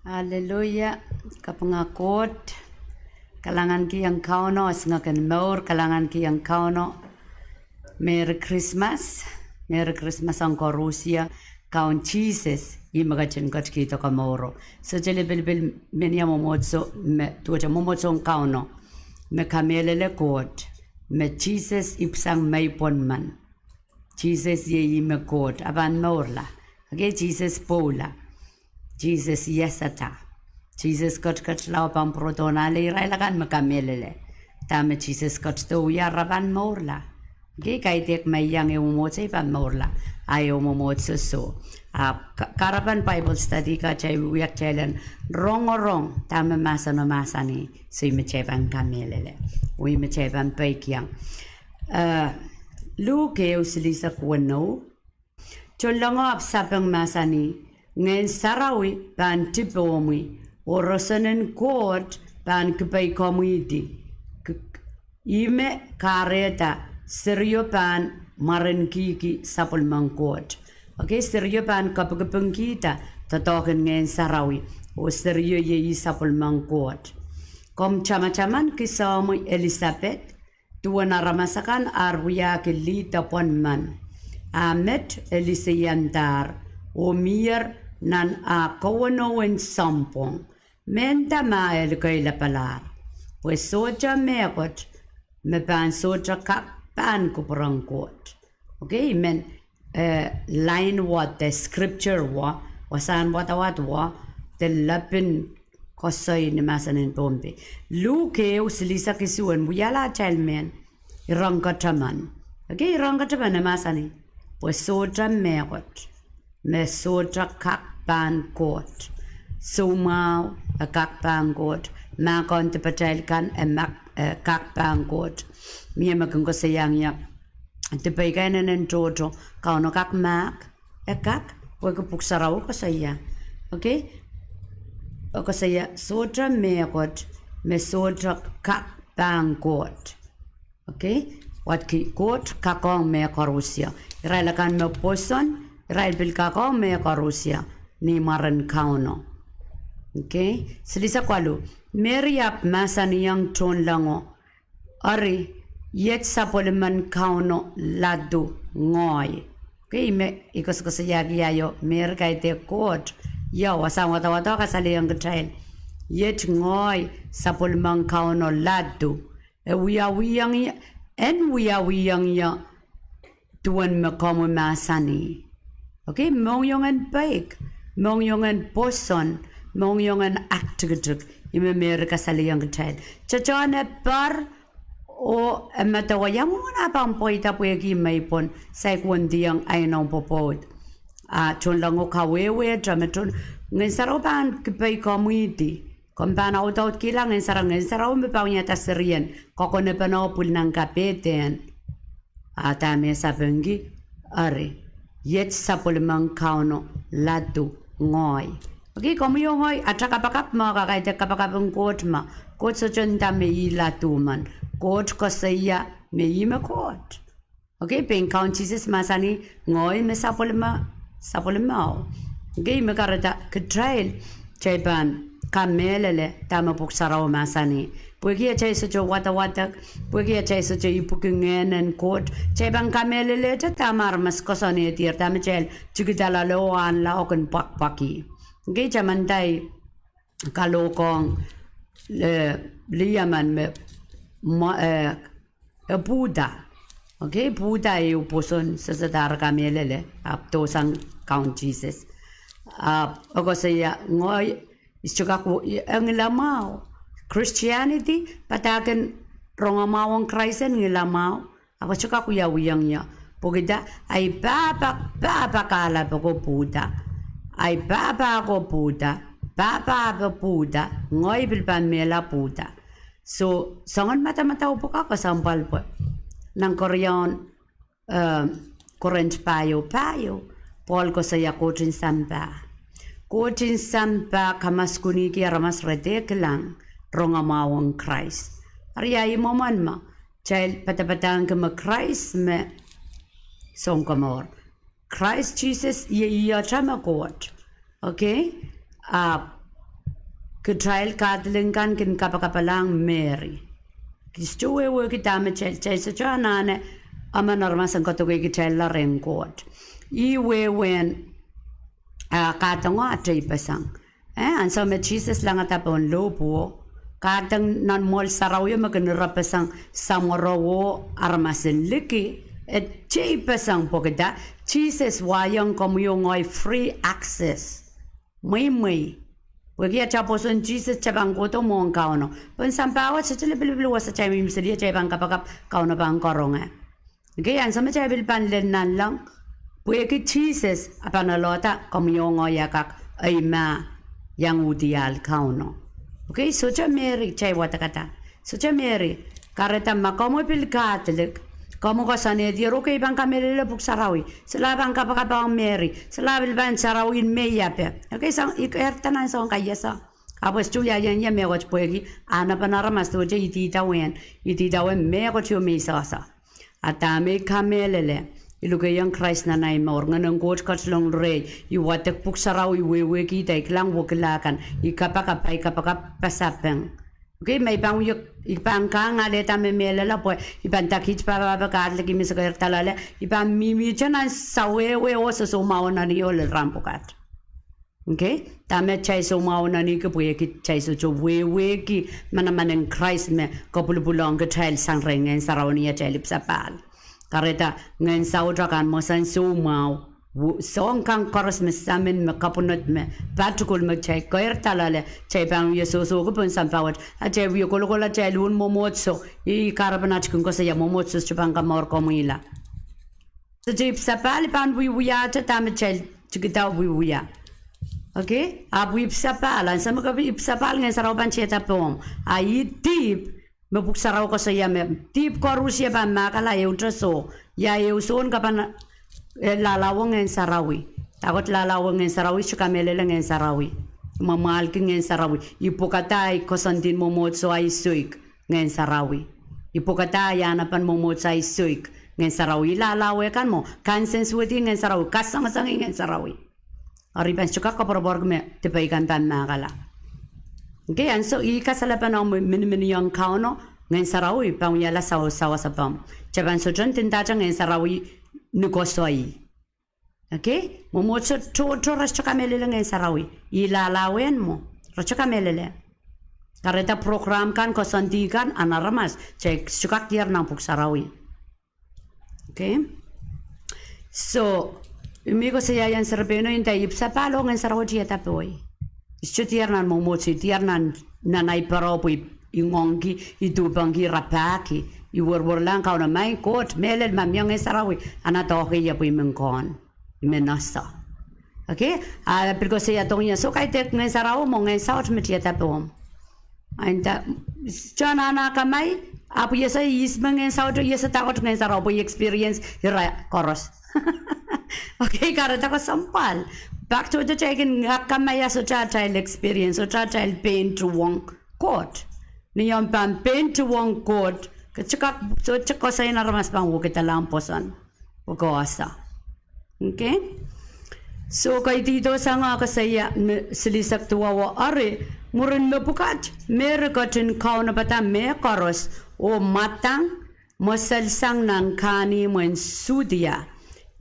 Haleluya, kapangakot, kalangan ki ang kauno, asngakan maur, kalangan ki ang kauno. Merry Christmas ang Rusia, kaun Jesus, imagachin kachkito ka mauro. So jele bilbil menya momotso, me tuacha momotso ang kauno, me kamelele kot, me Jesus ipsang maipon man. Jesus ye ime kot, aban maurla, okay, Jesus pola. Jesus yesata. Jesus got lau pang protonale railagan makamelele. Tame Jesus got to ya raban morla. Ge kaitek may yang umotse pan morla. Ayo momotse so. Karapan Bible study ka chay wiyak chailan wrong or wrong. Tame masa no masani. So ime chepan kamelele. Ui me chepan paikyang. Luke usilisa kuano. Cholongo ap sapang masani. Ngayon sarawi pan tipomi orosanen court pan kipay komiti ime kareta seryo pan marenkiki sapol mangkot okay seryo pan kapagapang kita tatokin ngayon sarawi o seryo ye sapol mangkot kom chama-chaman kisamo Elizabeth tuwa na ramasakan arbuya kilita ponman amet eliseyantar o mir nan a kawano en sampong menta mael kay la palar pues soja mekot me pan soja kak pan kuprangkot okay men line what the scripture wasan what the lapin kosoy ni masanin pombe luke usilisa kisuan buyala chalmen irangkataman okay irangkataman na masani pues soja mekot me soja kak pan kot sumau a kak pan kot ma kon te patel kan e mak kak pan kot mi ma kan ko sayang ya te paigan en jojo ka no kak mak e kak ko ko puksarau ko saya okay o ko saya soja me kot me soja kak pan kot okay wat ki kot kakong me korusia ira la kan me poson ira bil kakong me korusia ni maran kauno. Okay? Selisa kwalu. Meriap masan yang ton lango. Ari, yet sapoleman kauno ladu ngoy. Okay? Ikos yagi ayo. Mer kaite kot. Yo, wasang wata kasali yang kecil. Yet ngoy sapoleman kauno ladu. Wiyang ya. Tuan makomo masani. Okay? Mongyongan baik. Mongyongan poson, mongyongan aktigituk, ime mereka saliyang kecil. Cacane par o matawayang muna pang poita puegi maipon sa kwendiyang ay nang popod. Chon lang o kawewe drameton ngensaro pan kipay community. Kompan autot kilang ngensaro me paunya tasirian kokone panopul ng kapeten. Atame sa bengi are yet sa pulimang kauno ladu ngoy. Okay, como yung ngoy, at saka kapakap mo, kakaita kapakapang kot ma. Kot sa dyan ta may ilatuman. Kot ko sa iya, may ima kot. Okay, ping count Jesus masani, ngoy, may sapulima. Okay, makarata, katrail, chaypan, kamelele, tama puksaraw masani. Pwede chay sa jo wata, pwede chay sa jo ipukingen and kot, chaypan kamelele, tamar mas kosone tir, tama chay, chikitala loan la okan pakpaki. Okay, chamantay kalokong liyaman me Buddha. Okay, Buddha ay upuson sa sadar kamelele, apto sang count Jesus. Ako saya ngoy, ischakaku ang lamao. Christianity, patakan rongamawang Christen ngilamao. Ako chakaku yawiyang ya. Pugida ay baba kala ko Buddha. Ay baba ko Buddha, ngoy bilpan mela Buddha. So, sangan mata-mata upo ka kasampal po. Nang Korean, Korean payo, Paul ko saya kotin sampa. Kotin sampa kamas kuniki aramas redek lang, rongamawang Christ. Ariyay mo man ma, child patapatang ka Christ me, song kamor. Christ Jesus ye chama court. Okay? ke trial kadlingan kin kapakapalang Mary kistuwe we kitame chel so chanane amanarma sang kotoge kitel la renkot I Wewehn katango atay pasang and so me Jesus lang atapon lopo kadang nan mol saraw yung maganarapasang samorowo armasin liki et chay pasang pokeda Jesus wayang komuyongoy free access may Wagi at chaposon Jesus chabang koto mong kauno pun sampawa sa chilibilibil was sa chay mimsili chay bang kapakap kauno bang koronga Gayan sa machay bilpan nan lang Wagi Jesus apanalota komuyongoy yakak ay ma yang udial kauno Okay, so cha Mary chay watakata. So cha Mary kareta makomo pil Catholic. Komo ko sane di ro kay bang kamele buk sarawi. Sala bang kapakapang Mary. Sala bil ban sarawi meyape. Okay, sang ikertanan sang kayasa. Apos tu ya yan me ko puegi ana panara masto je itita wen me ko chu me sasa. Atame kamelele. Ilugayang Christ na nai maor nga ng coach katslong rey iwatek puksaraw iwewe kita iklang wakilakan ikapakapay kapakapasapeng okay may pang yuk ipang ka nga leta me melela po ipang takit para bakadle kimi sa talale ipang mimi chana sawewe o sa sumaw na niyo le rampukat okay tame chay sumaw na ni kapuye ki chay so wewe ki manaman ng Christ me kapulubulong ka child sang rengen saraw niya chay lipsapal Kareta ngayon sa utrakan mo san sumaw song kang koros me samin me kapunot me patukul me chay koyer talale chay pang yeso so ko pun sampawat a chay wi ko ko la chay lun momotso I karabanach kun ko sa ya momotso chupang kamor komila so chay sapal pan wi ta tam chay chikita wi okay ab wi sapal an sama ka wi sapal ngayon sa roban chay tapom ai tip Mabuksaraw ko sa yame. Tip ko Rusya ba makala so. Ya son ka pa lalawang ngayon sarawi. Takot lalawang ngayon sarawi. Sukamele lang ngayon sarawi. Mamahal ka ngayon sarawi. Ipukatay ko sandin mo so ay suik ngayon sarawi. Ipukatay anapan mo sa ay suik ngayon sarawi. Lalawe kan mo. Kansensuiti ngayon sarawi. Kasangasangin ngayon sarawi. Ariban suka ka porobor me. Tipaikan pan makala. Okay, and so ikasalapan ang mini yung kauno ngayon sarawi pang yala sawa sa pam. Chaban so jan tindaja ngayon sarawi nukosoy. Okay? Momotso to racho kamelele ngayon sarawi. Ilalawen mo. Racho kamelele. Kareta program kan kosantikan anaramas. Check sukak tiar ng puksarawi. Okay? So, umigo sa yayan sarapeno yung tayo sa palo ngayon sarawi siya tapoy. Isto tiernan momotsi tiernan nanay paropi ingongi itubangi rapaki iworworlang kau na mai kot melel mamyang esarawi anatoke ya pu mengkon menasa okay pergo se ya tongya so kai tek ngai sarawo mo ngai saut metiata pom anta chana na kamai apu yesa is mengen saut yesa takot ngai sarawo experience ira koros okay karata ko sampal Back to the chicken kamaya so child experience so child pain to one court. Niyon pan pain to one court. Kachika so chako sa inaramas pang wukita lamposan. Wagawasa. Okay? So kay dito sa nga kasaya silisak tuwawa are murin mapukat. Merikatin kao na bata me karos o matang masalsang ng kani mo sudia.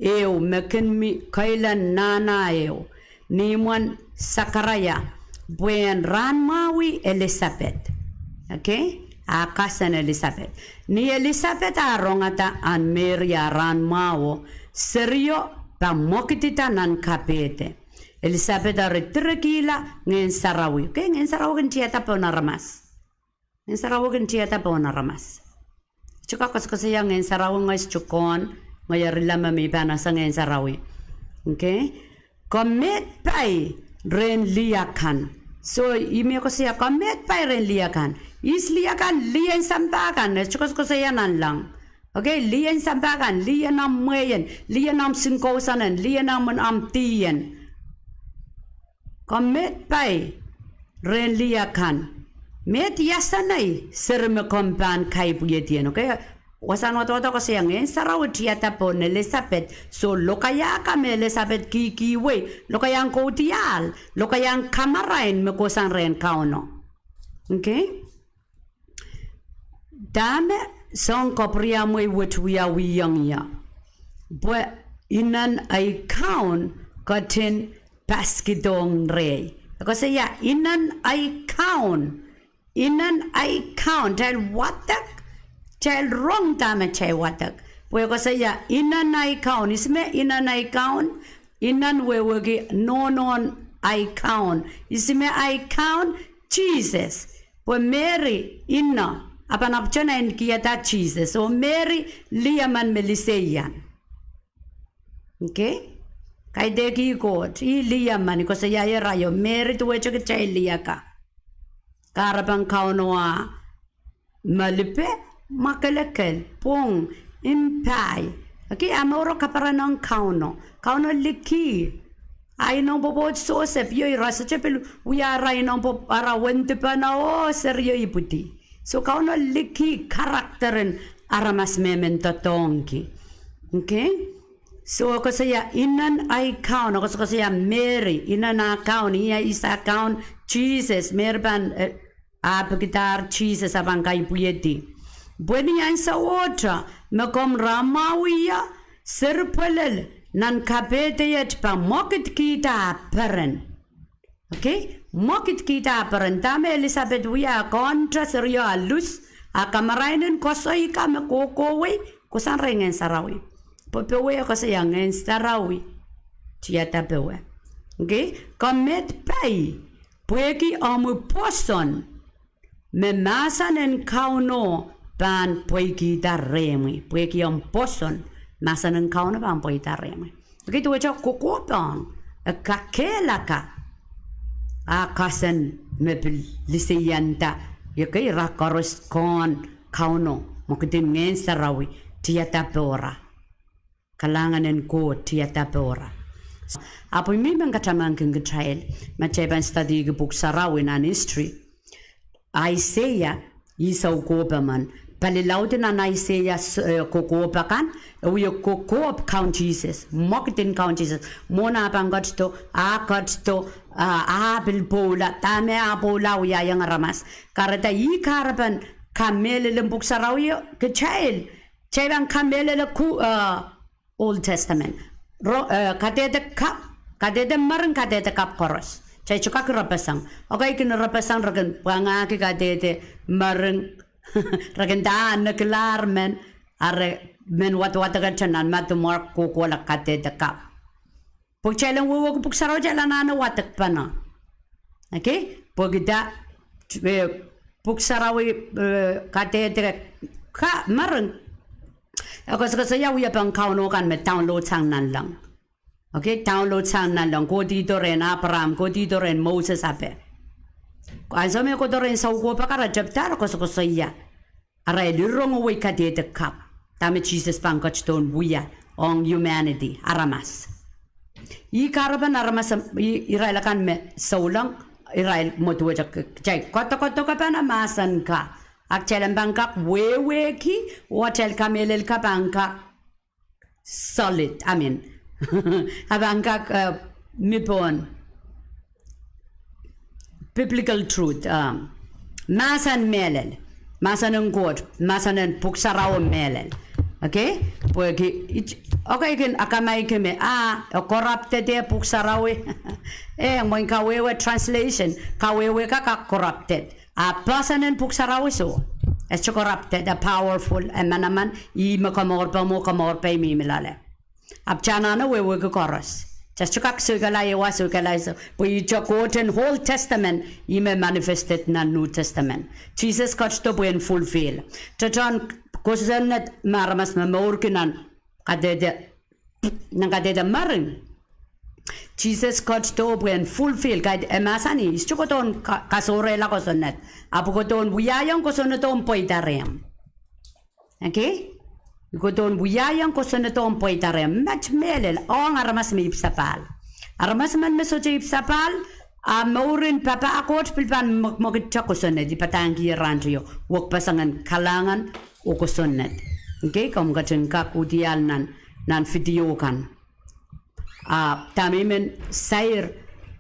Ew meken mi kailan nana ew nimon sakaraya buen ranmawi Elizabeth okay akasan Elizabeth ni Elizabeth arongata an Maria ranmawo serio pamokitita nan kapete Elizabeth aritrekila ngen sarawi okay ngen sarawi kan pa naramas ngen sarawi kan pa naramas chuka kasaya ngen sarawi ngais chukon Mayarila mami panasa ngayon sa rawi. Okay? Commit pay ren liakan. So, imi ko siya, commit pay ren liakan. Is liakan, liyan sampakan. Chukos ko siya nan lang. Okay? Liyan sampakan, liyan am mayan, liyan am singkosanan, liyan am tiyan. Commit pay ren liakan. Met yasanay, sir me kompan kay puyetian. Okay? wasan watoto kasi ang saraw tiyata po ni Elizabeth so lokaya kami Elizabeth kikiwe lokayang kotial lokayang kamarain me kosan ren kauno okay dame son kopria mo witwia wiyang ya but inan ay kaun katin paskidong rey kasi ya inan ay kaun tell watak tell wrong tama chay watak pwe kasi ya inan ay kaun isme inan ay kaun inan wewegi nonon ay kaun isme ay kaun Jesus pwe Mary inna apanapchana en kiyata Jesus so Mary liyaman meliseyan okay kay deki God liyaman ko sa yaya rayo Mary tuwe choke chay liyaka karabang kaunoa malipe makalekel pong impay okay amoro kaparanong kauno liki ay nong popot sosep yoy rasa chepel uya ray nong pop para wente pa na o seryo iputi so kauno liki karakterin aramas memen totongki okay so kasi inan ay kaun kasi Mary inan na kaun iya isa kaun Jesus merban apagitar Jesus abang kay puyeti bweni yan sa otra makom ramawiya serpalel nan kapete yet pa mokit kita peren okay mokit kita peren tame Elizabeth wiya kontra seryo alus akamarainen kosoy kame kokowe kusan rengen sarawi Pewe kasi yang starawi tiyata pewe okay komet pai pueki amu poson me masan en kauno pan pueki daremi pueki am poson masan en kauno pan pueki daremi okay tu aja kokopang kakelaka akasan me lisiyanta yakai rakaros kon kauno mokitin ngen starawi tiyata peora kalanganen ko tiyata pora apo mi man kataman king trial macheban study book sarawin an history Isaiah isaw ko pa man palilautin an Isaiah ko pa kan we ko count Jesus mokitin count Jesus mona pangot to bilbola tame abola uya yang ramas karata yi karaban kamele lembuk sarawi ke child cheban kamele ku Old Testament kadete marang kadete kap koros chay chuka rapasang okay kin rapasang ragan panga ki kadete marang ragan da naklar men are men wat ga chanan matu mark ko la kadete kap pogchelan wo pug saraw jala na watak pana okay pogida pug sarawi kadete ka marang ako sa ya uya pang kauno kan me download sang nan lang okay download sang nan lang ko dito ren Abraham ko dito ren Moses ape ko ansa me ko doren sa ko pa kara jabtar ko sa ya ara lirong we kadete kap tame Jesus pang kachton buya on humanity aramas I karaban aramas Israel kan me saulang Israel motu jay koto ka pa na masan ka Akchelan bangkak wewe ki watel kamelel ka bangkak solid amin abangkak mipon biblical truth masan melel masan ngod masan puksaraw melel okay porque okay kin akamay keme corrupted de puksaraw mo kawewe translation kawewe ka corrupted a person in puksaraw so es corrupted a powerful manaman I makamor pa mi milale ab chanana wewe ko koros just chukak sugalay so we quote in whole testament I me manifested na new testament Jesus got to be in fulfill to John kosanet maramas mamorkinan kadede marin Jesus got to be in fulfill guide emasani istukoton kasore la kosonet apukoton buyayang kosoneton poitarem okay koton buyayang kosoneton poitarem match melel on aramas me ipsapal aramas man me soje ipsapal Maurin papa akot pilpan magit kosonet di patangi rancho wok pasangan kalangan o kosonet Okay, kom kachen kakutial nan video kan. Tamimen sair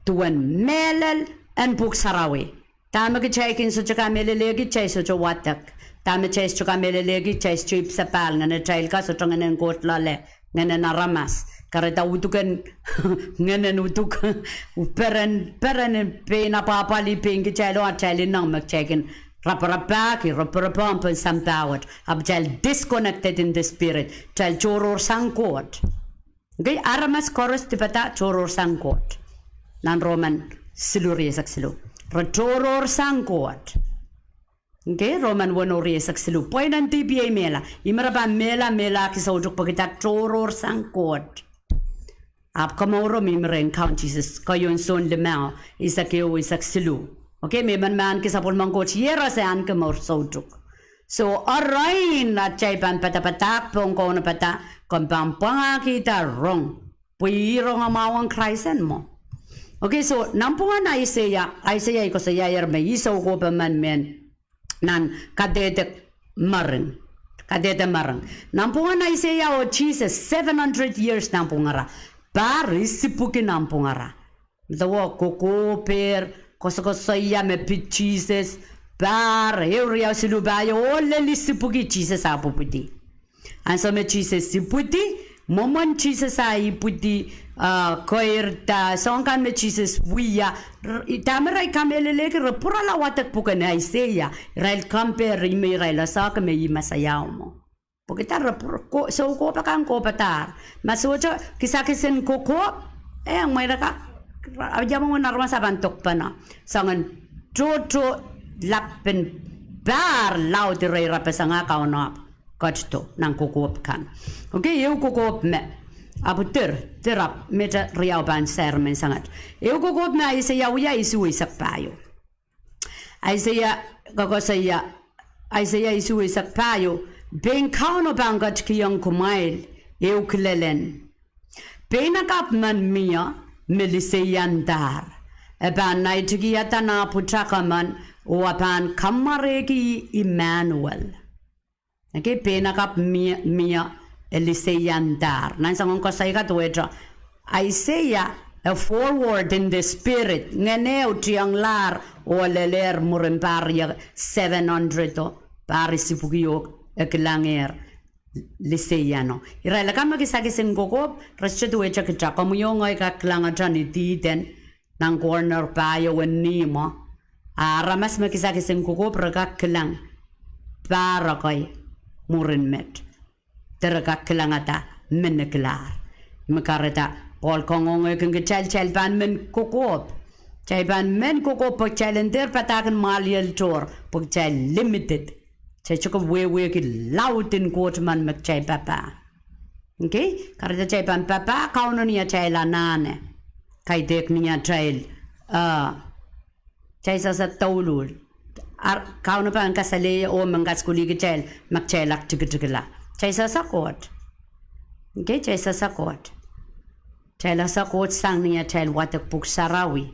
tuan melel en buk sarawi. Tama ke chaikin so chaka melelegi chai so watak. Tama chai so chaka melelegi chai strip sa pal ngana chail ka so ngana kot lale ngana naramas. Kareta utukan ngana utuk peren pena papali pingi chai lo chai nang mak chaikin Raparapaki, raparapamp and some tawat. Ab child disconnected in the spirit. Child choror sangkot. Okay, aramas chorus tipata choror sangkot. Nan Roman siluri saxilu. Rachoror sangkot. Okay, Roman wonori saxilu. Poinan TPA mela. Imaraba mela kisaujuk pakita choror sangkot. Ab kamoro mimren count Jesus. Kayon son lemao. Isakeo isaxilu. Okay, may man kisapol mangkot yera sa an kamor sautuk. So arain na chay pan patapatak pong ko na pata kompampanga kita wrong. Puiro nga mawang Christen mo. Okay, so nampungan na Isaiah iko sa yayar may isaw ko pa man men nan kadete marang. Nampungan na Isaiah o Jesus 700 years nampungara. Paris sipukin nampungara. Dawa koko per Kosokosoya me pit Jesus bar area silubayo ole lisipuki Jesus apuputi. And so me Jesus siputi momon Jesus aiputi koirta sonkan me Jesus wiya tamara kameleleke repura la watak pukana Isaiah rail compare me rail saka me yimasayamo. Pokita repura so ko pakan ko patar. Masocho kisakisen koko ang may raka Abjamo mo narma sa bantok pa na. Sangan trotro lapen bar laut ray rapesanga kauna kachto nang kukup kan. Okay, eu kukup me. Abu terap meta riau ban sermen sangat. Eu kukup me Isaiah uya isu isak payo. Isaiah isu isak payo. Ben kauno bangat kiyang kumail eu klelen. Benakap man mia Meliseyandar. Eban naitigiata na putrakaman o apan kamaregi Emmanuel. Okay, penakap mia Eliseyandar. Nansang ko sa ikatwedra. Isaiah a forward in the spirit. Ngeneo tiyang lar o leler murimparya 700 to parisipugiyok eklanger. Liseyano. Iraila kama kisakising kokop, rasyetu echa kicha kamuyong ay kaklanga dyan ititen ng corner payo wen nimo. Ramas makisakising kokop rakaklang para kay murinmet. Terakaklang ata meneklar. Makareta Paul kongong ay kong chal pan men kokop. Chay pan men kokop pag chalender patakan maliel tor pag chal limited. Chay chuko wewe ki lautin court man mek chay papa. Okay? Karita chay pan papa kauno niya chay la nane. Kay dek niya chay chay sa taulul. Kauno pa ang kasali o mangas kuli ki chay mek chay lak tikla. Chay sa court. Okay? Chay sa court. Chay la sa court sang niya chay watak puk sarawi.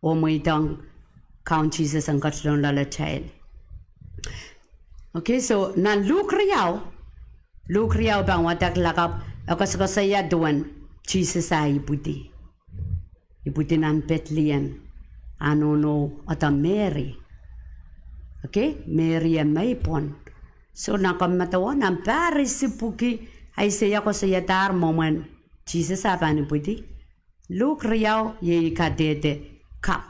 O mo itang count Jesus ang katlong lala chay. Okay, so nan Luke Riau bang watak lakap ako sa saya duan Jesus ay iputi nan Bethlehem ano no ata Mary. Okay, Mary ang maipon. So nakamatawa nan Paris sipuki ay saya ko saya tar moment Jesus apa ni iputi. Luke Riau ye kadete kap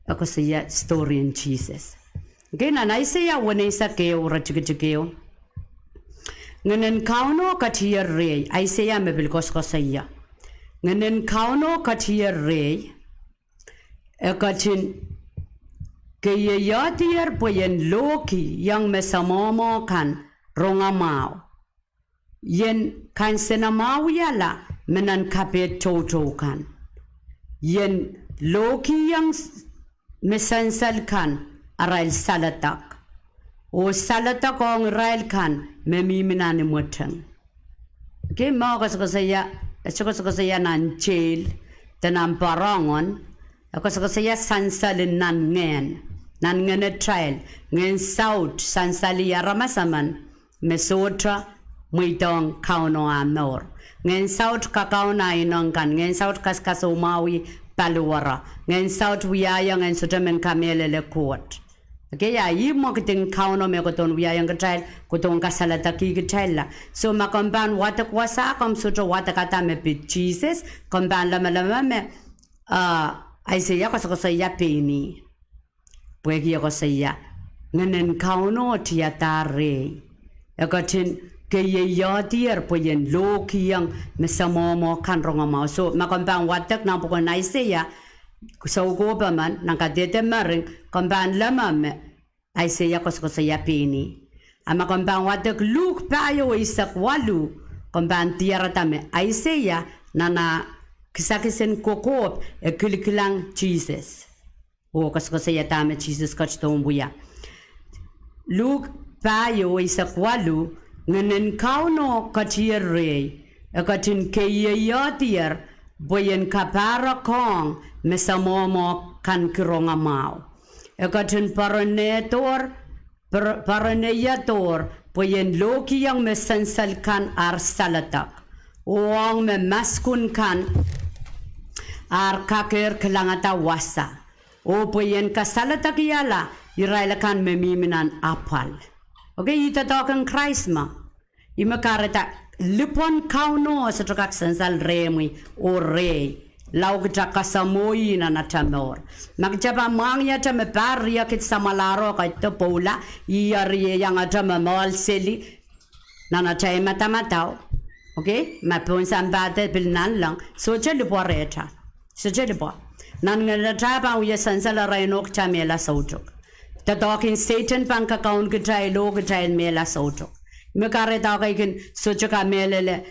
ako saya story in Jesus. Okay, na Isaiah wane sa keo rachikikeo. Nganen kauno katiya rey Isaiah mebilkos ko saya. Nganen kauno katiya rey ekachin kaya yatier poyen loki yang mesamomo kan rongamao. Yen kan senamau yala menan kapet toto kan. Yen loki yang mesansal kan Arail salatak. O salatak ang rail kan memiminan mo tang. Okay, mga kasaya nan jail, tanang parangon, kasaya sansalin nan ngen at trial, ngen south, sansali aramasaman, mesotra muitong kauno amor ngen saut ka kauna inong kan ngen saut kas kasumawi paluara ngen saut wiaya ngen sutamen kamele le court okay ya yi mo kiting kauno me ko ton wiaya ngatal ko ton kasalata ki gitella so ma komban wata kwasa kom sutra wata kata me pi Jesus komban lama me Isaiah ko sa ya peni puegi ko sa ya ngenen kauno tiatare akatin ke ye yatier puyen lokiyang mesamomo kan rongama so makomban watak na poko na Isaiah so go ba man nang kadete maring komban lama me Isaiah ko sa ya peni ama komban watak luk payo isak walu komban tiara tame Isaiah nana kisakisen kokop e kulikilang Jesus o ko sa ya tame Jesus ka chtombuya luk payo isak walu ngenen kauno katir rei akatin keye yatier boyen kapara kong mesamomo kan kironga mau akatin paraneyator boyen loki yang mesansal kan ar salatak uang me maskun kan ar kaker kelangata wasa o boyen kasalatak yala iraila kan memiminan apal. Okay, ita token Krismas. Ima kareta lipon kauno sa tukak sensal remi o rei. Lau kita kasamoi na natamor. Magjaba mangya ta me paria kit samalaro kay topola iari yang ada mal seli na natay matamataw. Okay, mapunsan bate bilnan lang. So jeli poreta. So jeli po. Nan ngataba uya sensal rainok chamela sautok. The talking Satan bank account gitay lo gitay mela soto. Mekare talking suchuka melele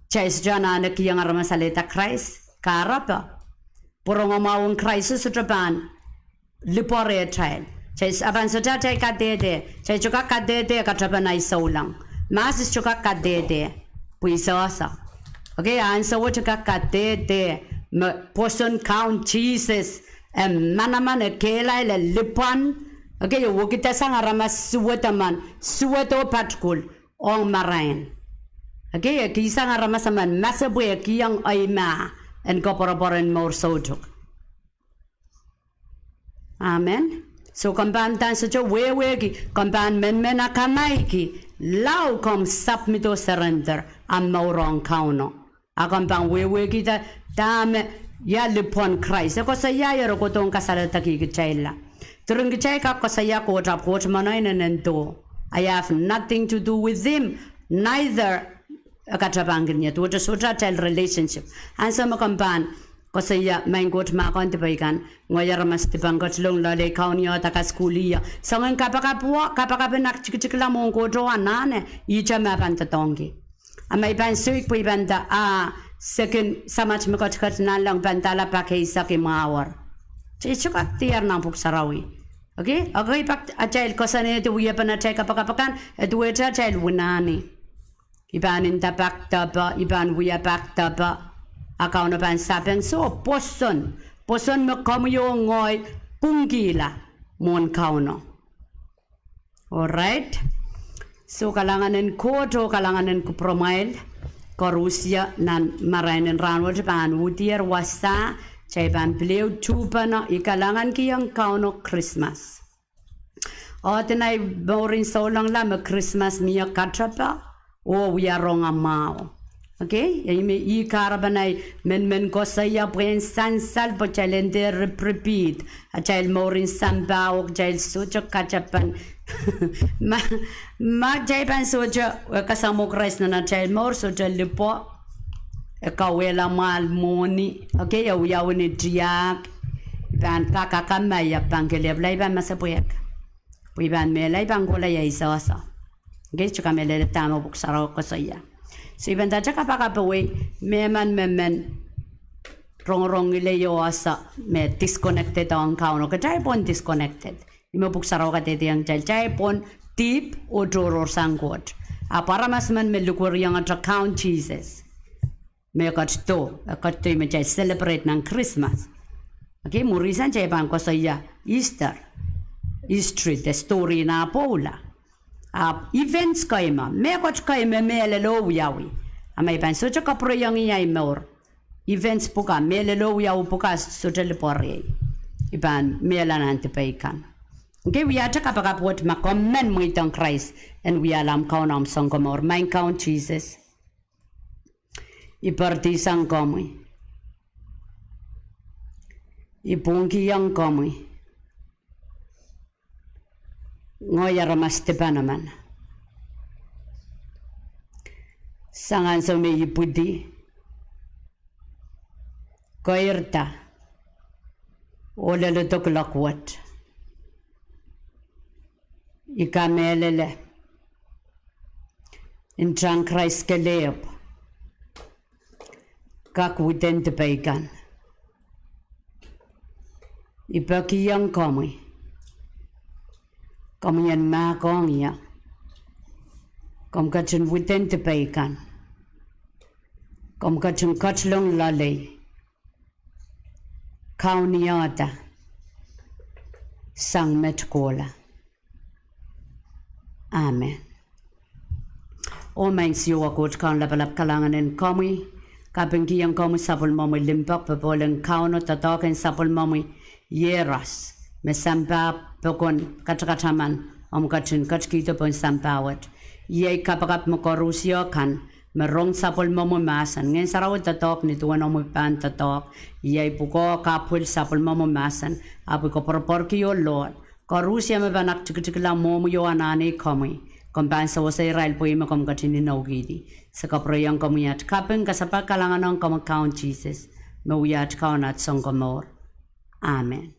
chase jana na kiyang aramasaleta Christ karapa. Purong maung Christ sutrapan lipore trial. Chase aban suta tay kadede. Chase chuka kadede katrapanay solang. Mas chuka kadede puisasa. Okay, answer what chuka kadede person count Jesus and manaman e kela le lipan. Okay, wo kita sang aramas suwataman, suwato patkul on marain. Okay, kisang aramasaman, masabwe kiyang ayma and koporoporan more sojuk. Amen. So kamban tan such a wewegi, kamban men akanaiki, lau kom submito surrender, and morong kauno. Akamban wewegi da dame yalipon Christ. Ako sa yayaro ko tong kasalataki kitayla. I have nothing to do with him, neither a katrabangin to a sotratel relationship. And some compan, Kosaya, my goat mark on the bagan, Wayaramas the Bangot Long Lale County or Takaskulia, Songan Kapakapua, Kapakapanak Chiklamon Gojo and Nane, each a map and the donkey. And my ban suik pibanda, second, so much Mokotkat Nalang Bantala Pake Sakimawar. Chichuk tier nampuk sarawi. Okay? Okay, pak a child cosane to we up and a check up a capacan, a duet a child winani. Iban in the back tapa, Iban we are back tapa, a count of an sapeng so poson macomo ngoi pungila mon kauno. Alright? So kalangan en koto kalangan en kupromail, Korusia nan marain and ranward ban woodier wasa. Chay ban pleo tupa na ikalangan kiyang kauno Krismas. O tinay boring so lang la Krismas miya katrapa o we are wrong amao. Okay? I karabanay men ko saya pren sansal po chalender repeat. A child morin samba o child sucho kachapan. Ma chay pan sucho kasamo Christ na child mor sucho lipo. Kawela mal moni, okay, ya wini driak, ban kakamaya pankeleb laiban masapuyak. We ban me laiban gola ya isasa. Get to come a little time of Buksaro Kosaya. So even that Jakapakape, men wrong leyoasa, me disconnected on count, okay, typon disconnected. Imo Buksaroka de young typon deep or draw or sangot. A paramasman me look where young at count Jesus. Me got to me celebrate nang Christmas. Okay, murisan chay bang ko sa Easter, the story na Paula. events kaima me kot kaima me le lo yawi amai ban so ka pro yang yai mor events puka me le lo yaw puka so le pore iban me la nan te peikan okay we are to kapaka pot makom men muitong Christ and we are lam kaunam sangomor main count Jesus iparti sangkomi ipungi yang komi ngoyara mastepanaman sangan so me ipudi koirta ole le toklakwat ikamelele in John Christ kelep kak witen te peikan ipaki yang kami yan ma kong ya kom kachin witen te peikan kom kachin kachlong lalay kauniata sang metkola Amen. O main siwa kot kan lapalap kalangan en kami kapengki yang kami sapul mami limpak pepolen kauno tatoken sapul mami yeras me sampa pokon kacakataman kachin kachkito pon sampawat ye kapakap mokorusio kan merong sapul mami masan ngen sarawat tatok ni tuan omu pan tatok ye puko kapul sapul mami masan apu ko porporki yo Lord Karusia me banak tikla momu yo anane kami kompansa wasa Israel po ima kom katini naugidi sa kaproyang komuyat kapeng kasapa kalangan ng count Jesus mawiyat kaunat song komor Amen